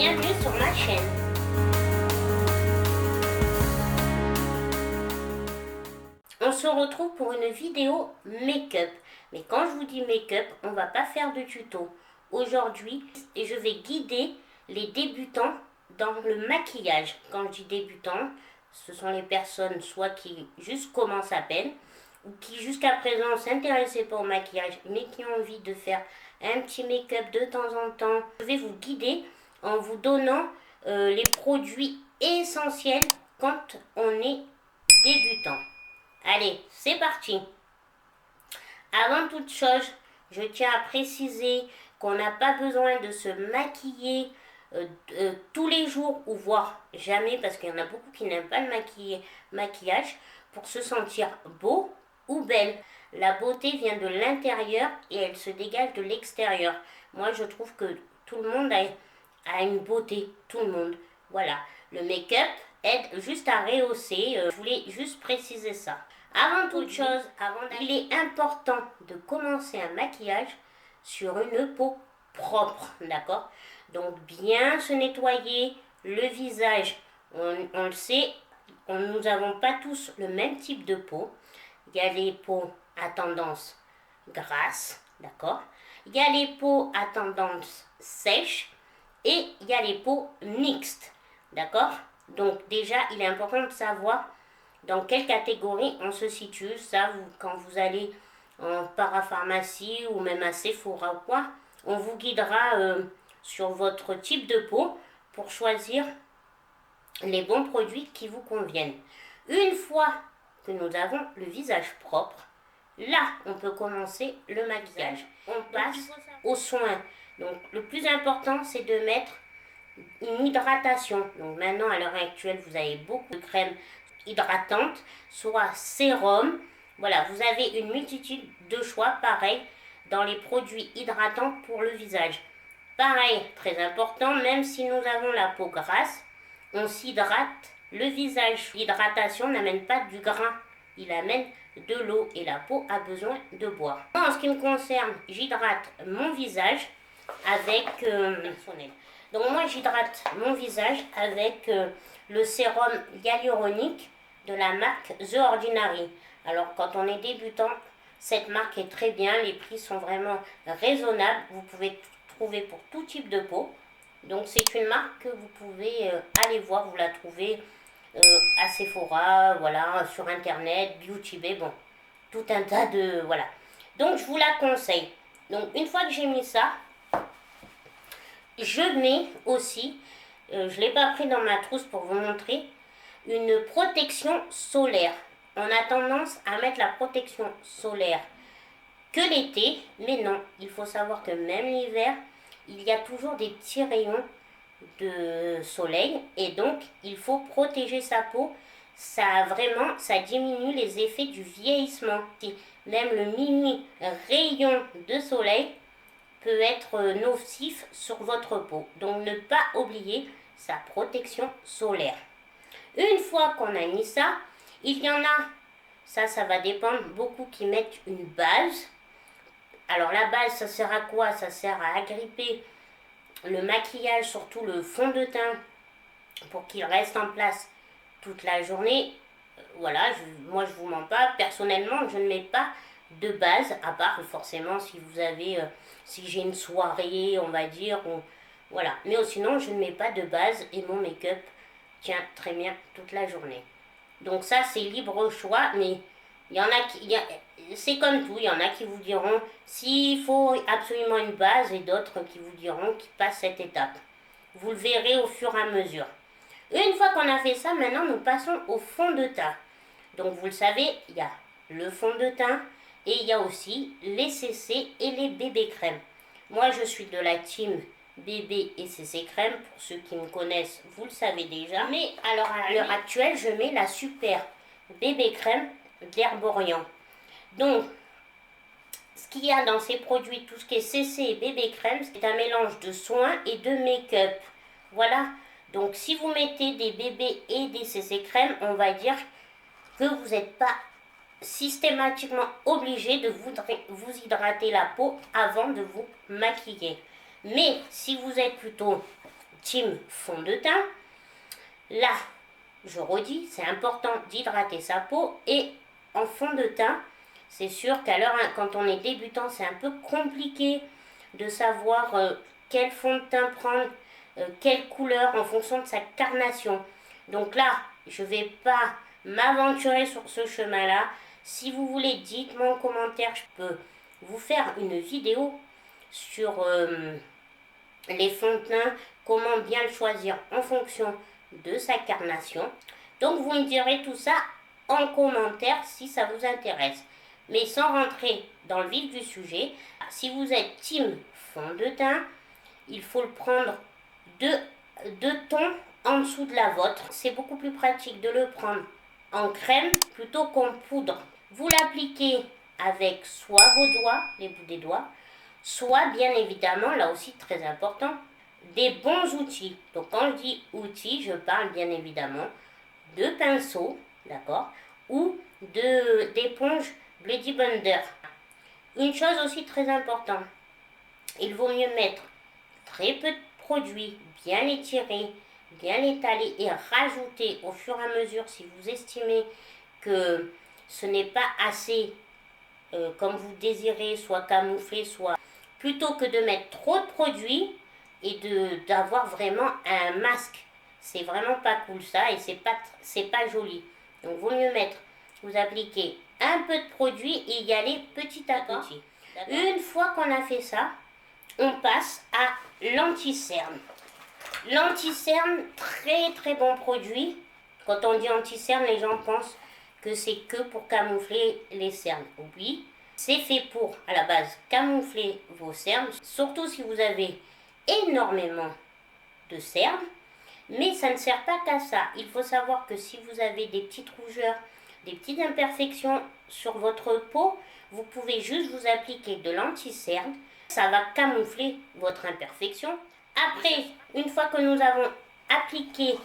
bienvenue sur ma chaîne. On se retrouve pour une vidéo make-up. Mais quand je vous dis make-up, on va pas faire de tuto. Aujourd'hui, je vais guider les débutants dans le maquillage. Quand je dis débutants, ce sont les personnes soit qui juste commencent à peine, ou qui jusqu'à présent s'intéressaient pas au maquillage, mais qui ont envie de faire un petit make-up de temps en temps. Je vais vous guider en vous donnant les produits essentiels quand on est débutant. Allez, c'est parti. Avant toute chose, je tiens à préciser qu'on n'a pas besoin de se maquiller tous les jours ou voire jamais, parce qu'il y en a beaucoup qui n'aiment pas le maquillage pour se sentir beau ou belle. La beauté vient de l'intérieur et elle se dégage de l'extérieur. Moi, je trouve que tout le monde a une beauté, tout le monde. Voilà, le make-up aide juste à rehausser. Je voulais juste préciser ça. Avant toute chose, il est important de commencer un maquillage sur une peau propre, d'accord? Donc bien se nettoyer le visage. On le sait, nous n'avons pas tous le même type de peau. Il y a les peaux à tendance grasse, d'accord? Il y a les peaux à tendance sèche et il y a les peaux mixtes, d'accord? Donc déjà, il est important de savoir dans quelle catégorie on se situe. Ça, quand vous allez en parapharmacie ou même à Sephora ou quoi, on vous guidera sur votre type de peau pour choisir les bons produits qui vous conviennent. Une fois que nous avons le visage propre, là, on peut commencer le maquillage. On passe aux soins. Donc, le plus important, c'est de mettre une hydratation. Donc, maintenant, à l'heure actuelle, vous avez beaucoup de crèmes hydratantes, soit sérum. Voilà, vous avez une multitude de choix, pareil, dans les produits hydratants pour le visage. Pareil, très important, même si nous avons la peau grasse, on s'hydrate le visage. L'hydratation n'amène pas du grain, il amène de l'eau et la peau a besoin de boire. En ce qui me concerne, j'hydrate mon visage avec Donc moi j'hydrate mon visage avec le sérum hyaluronique de la marque The Ordinary. Alors quand on est débutant, cette marque est très bien, les prix sont vraiment raisonnables, vous pouvez trouver pour tout type de peau. Donc c'est une marque que vous pouvez aller voir, vous la trouvez à Sephora, voilà, sur internet, Beauty Bay, bon, tout un tas de, voilà. Donc je vous la conseille. Donc une fois que j'ai mis ça, je mets aussi, je ne l'ai pas pris dans ma trousse pour vous montrer, une protection solaire. On a tendance à mettre la protection solaire que l'été, mais non, il faut savoir que même l'hiver, il y a toujours des petits rayons de soleil et donc il faut protéger sa peau. Ça diminue les effets du vieillissement. Même le mini rayon de soleil peut être nocif sur votre peau. Donc ne pas oublier sa protection solaire. Une fois qu'on a mis ça, il y en a, ça va dépendre, beaucoup qui mettent une base. Alors la base, ça sert à quoi? Ça sert à agripper le maquillage, surtout le fond de teint, pour qu'il reste en place toute la journée. Voilà, moi je vous mens pas, personnellement je ne mets pas de base, à part forcément si vous avez, si j'ai une soirée on va dire, voilà. Mais sinon je ne mets pas de base et mon make-up tient très bien toute la journée. Donc ça c'est libre choix, mais il y en a c'est comme tout, il y en a qui vous diront s'il faut absolument une base et d'autres qui vous diront qu'ils passent cette étape. Vous le verrez au fur et à mesure. Une fois qu'on a fait ça, maintenant nous passons au fond de teint. Donc vous le savez, il y a le fond de teint et il y a aussi les CC et les bébés crèmes. Moi je suis de la team bébé et CC crème, pour ceux qui me connaissent, vous le savez déjà. Mais alors à l'heure actuelle, je mets la super bébé crème d'Herborian. Donc, ce qu'il y a dans ces produits, tout ce qui est CC et bébé crème, c'est un mélange de soins et de make-up. Voilà. Donc, si vous mettez des bébés et des CC crème, on va dire que vous n'êtes pas systématiquement obligé de vous hydrater la peau avant de vous maquiller. Mais si vous êtes plutôt team fond de teint, là, je redis, c'est important d'hydrater sa peau. Et en fond de teint, c'est sûr qu'à l'heure, quand on est débutant, c'est un peu compliqué de savoir quel fond de teint prendre, quelle couleur en fonction de sa carnation. Donc là, je ne vais pas m'aventurer sur ce chemin-là. Si vous voulez, dites-moi en commentaire, je peux vous faire une vidéo sur les fonds de teint, comment bien le choisir en fonction de sa carnation. Donc vous me direz tout ça en commentaire si ça vous intéresse. Mais sans rentrer dans le vif du sujet, si vous êtes team fond de teint, il faut le prendre deux tons en dessous de la vôtre. C'est beaucoup plus pratique de le prendre en crème plutôt qu'en poudre. Vous l'appliquez avec soit vos doigts, les bouts des doigts, soit bien évidemment, là aussi très important, des bons outils. Donc quand je dis outils, je parle bien évidemment de pinceaux, d'accord, ou d'éponge Bloody Blender. Une chose aussi très importante, il vaut mieux mettre très peu de produits, bien l'étirer, bien l'étaler et rajouter au fur et à mesure si vous estimez que ce n'est pas assez comme vous désirez, soit camouflé, soit plutôt que de mettre trop de produits et d'avoir vraiment un masque. C'est vraiment pas cool ça et c'est pas joli. Donc vaut mieux mettre, vous appliquez un peu de produit et y aller petit à petit. Une fois qu'on a fait ça, on passe à l'anti-cerne. L'anti-cerne, très très bon produit. Quand on dit anti-cerne, les gens pensent que c'est que pour camoufler les cernes. Oui, c'est fait pour, à la base, camoufler vos cernes, surtout si vous avez énormément de cernes. Mais ça ne sert pas qu'à ça. Il faut savoir que si vous avez des petites rougeurs, des petites imperfections sur votre peau, vous pouvez juste vous appliquer de l'anti-cerne. Ça va camoufler votre imperfection. Après, une fois que nous avons appliqué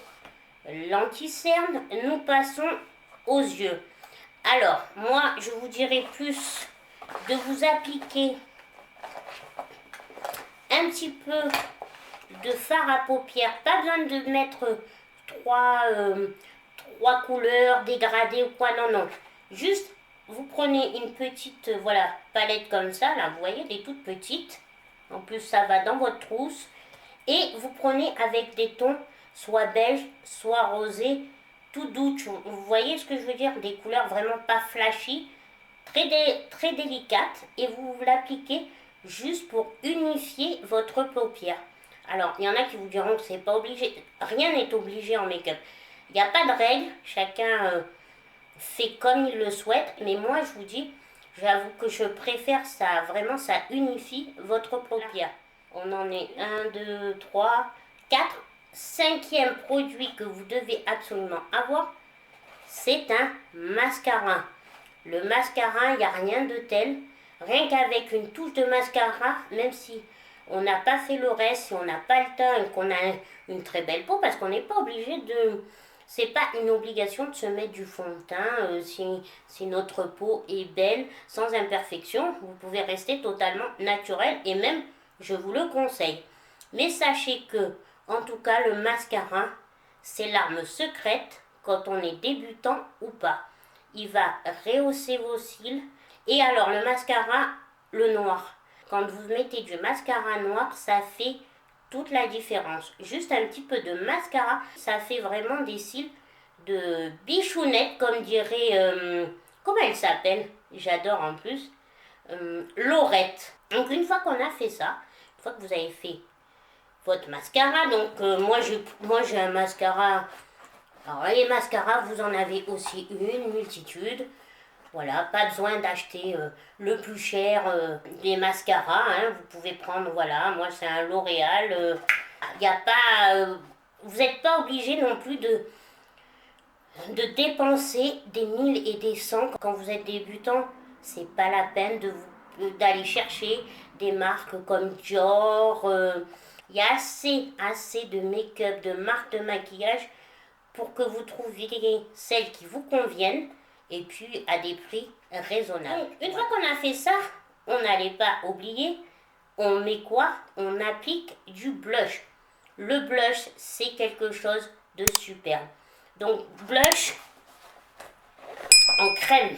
l'anti-cerne, nous passons aux yeux. Alors, moi, je vous dirais plus de vous appliquer un petit peu de fard à paupières. Pas besoin de mettre trois couleurs dégradées ou quoi, non, non. Juste, vous prenez une petite, voilà, palette comme ça, là, vous voyez, des toutes petites. En plus, ça va dans votre trousse. Et vous prenez avec des tons, soit beige, soit rosé, tout doux. Vous voyez ce que je veux dire? Des couleurs vraiment pas flashy, très délicates. Et vous l'appliquez juste pour unifier votre paupière. Alors, il y en a qui vous diront que c'est pas obligé. Rien n'est obligé en make-up. Il n'y a pas de règle. Chacun fait comme il le souhaite. Mais moi, je vous dis, j'avoue que je préfère ça. Vraiment, ça unifie votre paupière. On en est 1, 2, 3, 4. Cinquième produit que vous devez absolument avoir, c'est un mascara. Le mascara, il n'y a rien de tel. Rien qu'avec une touche de mascara, même si on n'a pas fait le reste, si on n'a pas le temps et qu'on a une très belle peau, parce qu'on n'est pas obligé de... C'est pas une obligation de se mettre du fond de teint si notre peau est belle, sans imperfection. Vous pouvez rester totalement naturel et même, je vous le conseille. Mais sachez que, en tout cas, le mascara, c'est l'arme secrète quand on est débutant ou pas. Il va rehausser vos cils. Et alors, le mascara, le noir. Quand vous mettez du mascara noir, ça fait toute la différence. Juste un petit peu de mascara, ça fait vraiment des cils de bichounette, comme dirait... comment elle s'appelle? J'adore en plus. Laurette. Donc, une fois qu'on a fait ça, une fois que vous avez fait votre mascara, donc moi j'ai un mascara... Alors, les mascaras, vous en avez aussi une multitude. Voilà, pas besoin d'acheter le plus cher des mascaras. Hein. Vous pouvez prendre, voilà, moi c'est un L'Oréal. Y a pas, vous n'êtes pas obligé non plus de dépenser des 1000 et des 100 quand vous êtes débutant. C'est pas la peine d'aller chercher des marques comme Dior. Il y a assez de make-up, de marques de maquillage pour que vous trouviez celles qui vous conviennent et puis à des prix raisonnables. Donc, une fois qu'on a fait ça, on n'allait pas oublier, on met quoi? On applique du blush. le blush, c'est quelque chose de superbe. Donc, blush en crème.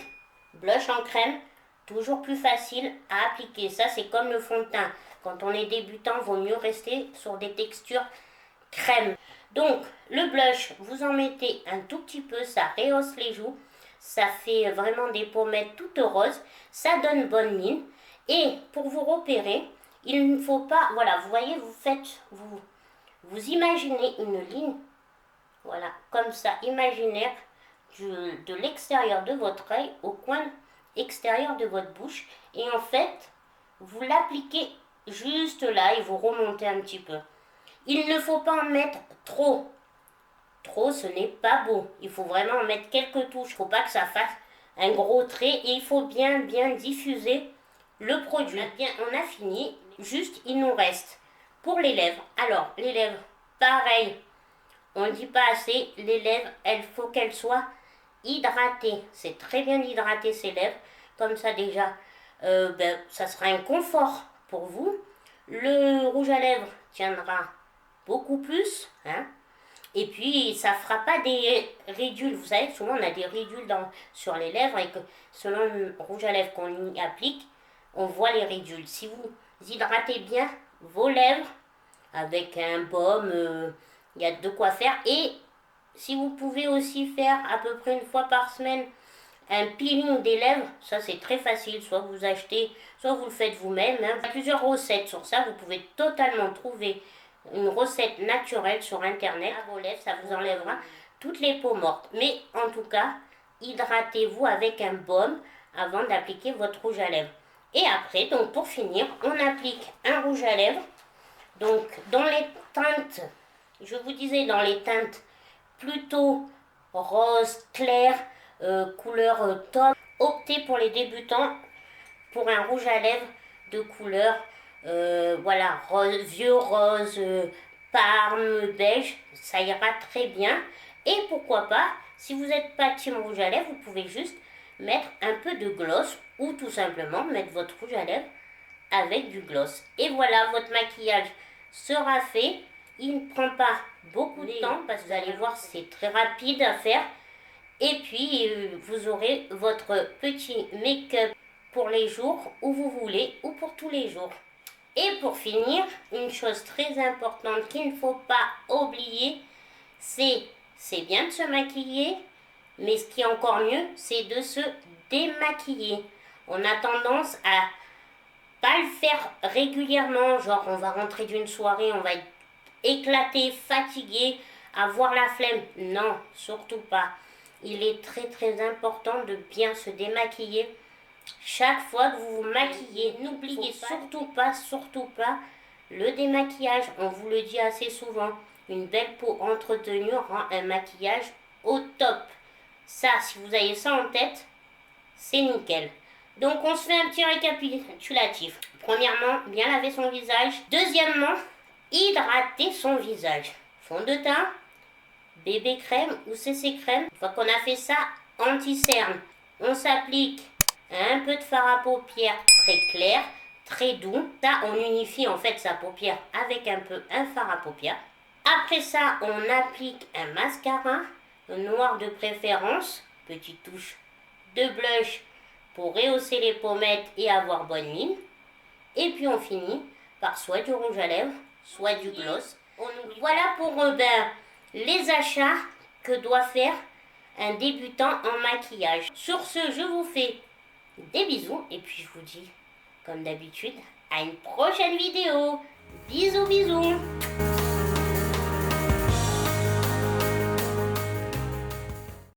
Blush en crème, toujours plus facile à appliquer. Ça, c'est comme le fond de teint. Quand on est débutant, vaut mieux rester sur des textures crème. Donc, le blush, vous en mettez un tout petit peu, ça rehausse les joues. Ça fait vraiment des pommettes toutes roses. Ça donne bonne mine. Et pour vous repérer, il ne faut pas... Voilà, vous voyez, vous imaginez une ligne, voilà, comme ça, imaginaire, de l'extérieur de votre œil au coin extérieur de votre bouche. Et en fait, vous l'appliquez juste là et vous remontez un petit peu. Il ne faut pas en mettre trop. Trop, ce n'est pas beau. Il faut vraiment en mettre quelques touches. Il ne faut pas que ça fasse un gros trait. Et il faut bien diffuser le produit. On a fini. Juste, il nous reste pour les lèvres. Alors, les lèvres, pareil. On ne dit pas assez. Les lèvres, il faut qu'elles soient hydratées. C'est très bien d'hydrater ses lèvres. Comme ça, déjà, ça sera un confort pour vous. Le rouge à lèvres tiendra beaucoup plus, hein. Et puis ça fera pas des ridules. Vous savez, souvent on a des ridules sur les lèvres et que selon le rouge à lèvres qu'on y applique, on voit les ridules. Si vous hydratez bien vos lèvres avec un baume, il y a de quoi faire. Et si vous pouvez aussi faire à peu près une fois par semaine un peeling des lèvres, ça c'est très facile, soit vous achetez, soit vous le faites vous-même. Hein. Il y a plusieurs recettes sur ça, vous pouvez totalement trouver une recette naturelle sur internet. À vos lèvres, ça vous enlèvera toutes les peaux mortes. Mais en tout cas, hydratez-vous avec un baume avant d'appliquer votre rouge à lèvres. Et après, donc pour finir, on applique un rouge à lèvres. Donc dans les teintes, je vous disais dans les teintes plutôt rose clair, couleur taupe, optez pour les débutants pour un rouge à lèvres de couleur voilà, rose, vieux rose, parme, beige, ça ira très bien. Et pourquoi pas, si vous n'êtes pas team rouge à lèvres, vous pouvez juste mettre un peu de gloss ou tout simplement mettre votre rouge à lèvres avec du gloss. Et voilà, votre maquillage sera fait. Il ne prend pas beaucoup de temps parce que vous allez voir, c'est très rapide à faire. Et puis, vous aurez votre petit make-up pour les jours où vous voulez ou pour tous les jours. Et pour finir, une chose très importante qu'il ne faut pas oublier, c'est bien de se maquiller, mais ce qui est encore mieux, c'est de se démaquiller. On a tendance à pas le faire régulièrement, genre on va rentrer d'une soirée, on va être éclaté, fatigué, avoir la flemme. Non, surtout pas. Il est très important de bien se démaquiller. Chaque fois que vous vous maquillez, n'oubliez surtout pas le démaquillage. On vous le dit assez souvent. Une belle peau entretenue rend un maquillage au top. Ça, si vous avez ça en tête, c'est nickel. Donc on se fait un petit récapitulatif. Premièrement, bien laver son visage. Deuxièmement, hydrater son visage. Fond de teint, bébé crème ou CC crème. Une fois qu'on a fait ça, anti-cerne. On s'applique un peu de fard à paupières très clair, très doux. Ça, on unifie en fait sa paupière avec un fard à paupières. Après ça, on applique un mascara, noir de préférence, petite touche de blush pour rehausser les pommettes et avoir bonne mine. Et puis on finit par soit du rouge à lèvres, soit du gloss. Voilà pour les achats que doit faire un débutant en maquillage. Sur ce, je vous fais des bisous et puis je vous dis, comme d'habitude, à une prochaine vidéo. Bisous.